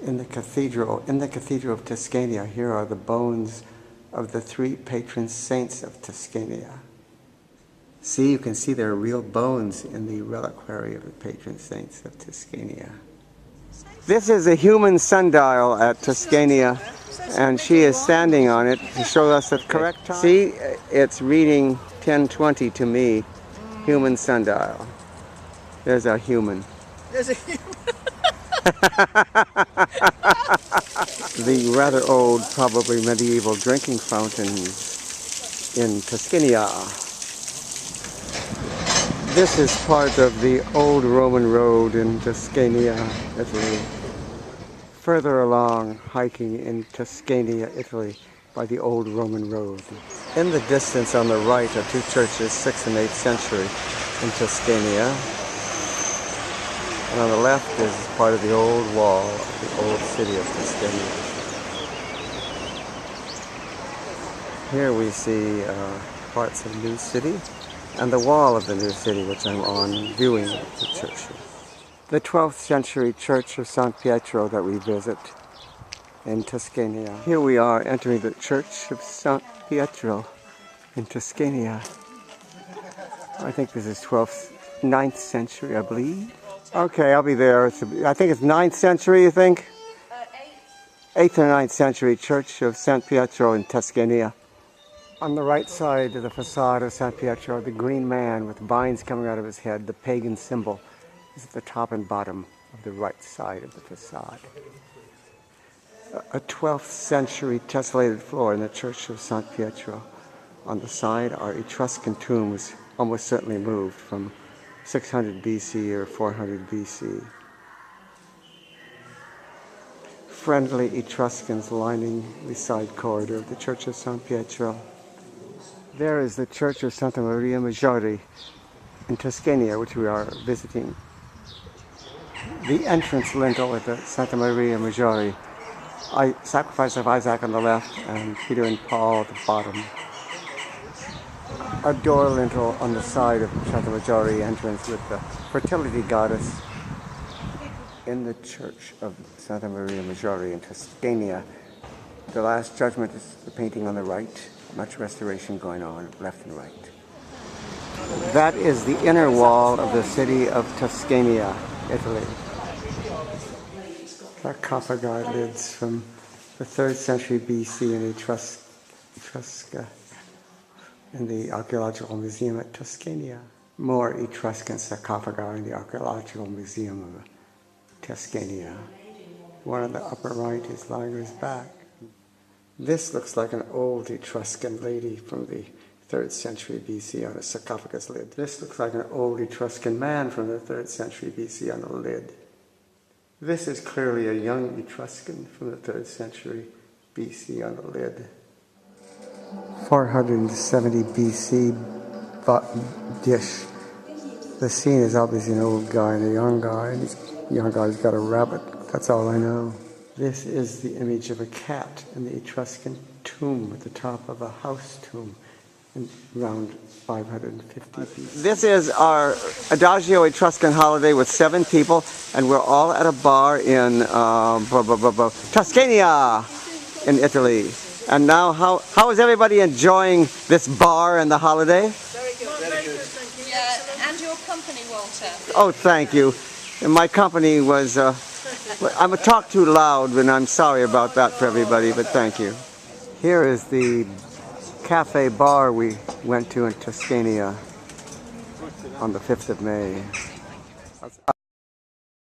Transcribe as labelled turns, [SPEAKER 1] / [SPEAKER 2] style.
[SPEAKER 1] In the cathedral of Tuscania, here are the bones of the 3 patron saints of Tuscania. See, you can see there are real bones in the reliquary of the patron saints of Tuscania. This is a human sundial at Tuscania, and she is standing on it to show us the correct time. See, it's reading 10:20 to me, human sundial. There's our human.
[SPEAKER 2] There's a human.
[SPEAKER 1] The rather old, probably medieval drinking fountains in Tuscania. This is part of the old Roman road in Tuscania, Italy. Further along, hiking in Tuscania, Italy, by the old Roman road. In the distance on the right are 2 churches, 6th and 8th century in Tuscania. And on the left is part of the old wall of the old city of Tuscania. Here we see parts of New City and the wall of the new city, which I'm on, viewing the church. The 12th century church of San Pietro that we visit in Tuscania. Here we are entering the church of San Pietro in Tuscania. I think this is 9th century, I believe. Okay, I'll be there. I think it's 9th century, you think? 8th or 9th century church of San Pietro in Tuscania. On the right side of the facade of San Pietro, the green man with vines coming out of his head, the pagan symbol, is at the top and bottom of the right side of the facade. A 12th century tessellated floor in the church of San Pietro. On the side are Etruscan tombs, almost certainly moved from 600 BC or 400 BC. Friendly Etruscans lining the side corridor of the church of San Pietro. There is the church of Santa Maria Maggiore in Tuscania, which we are visiting. The entrance lintel at the Santa Maria Maggiore. Sacrifice of Isaac on the left and Peter and Paul at the bottom. A door lintel on the side of Santa Maggiore entrance with the fertility goddess. In the church of Santa Maria Maggiore in Tuscania, the Last Judgment is the painting on the right. Much restoration going on, left and right. That is the inner wall of the city of Tuscania, Italy. Sarcophagi lids from the 3rd century BC in Etrusca in the Archaeological Museum at Tuscania. More Etruscan sarcophagi in the Archaeological Museum of Tuscania. One on the upper right is lying on his back. This looks like an old Etruscan lady from the 3rd century BC on a sarcophagus lid. This looks like an old Etruscan man from the 3rd century BC on a lid. This is clearly a young Etruscan from the 3rd century BC on a lid. 470 BC dish. The scene is obviously an old guy and a young guy, and this young guy's got a rabbit. That's all I know. This is the image of a cat in the Etruscan tomb at the top of a house tomb in around 550 BC. This is our Adagio Etruscan holiday with 7 people, and we're all at a bar in Tuscania in Italy. And now, how is everybody enjoying this bar and the holiday?
[SPEAKER 2] Very good. Very good, thank you.
[SPEAKER 3] Yeah, and your company, Walter.
[SPEAKER 1] Oh, thank you. And my company was... I'm a talk too loud, and I'm sorry about that for everybody, but thank you. Here is the cafe bar we went to in Tuscania on the 5th of May.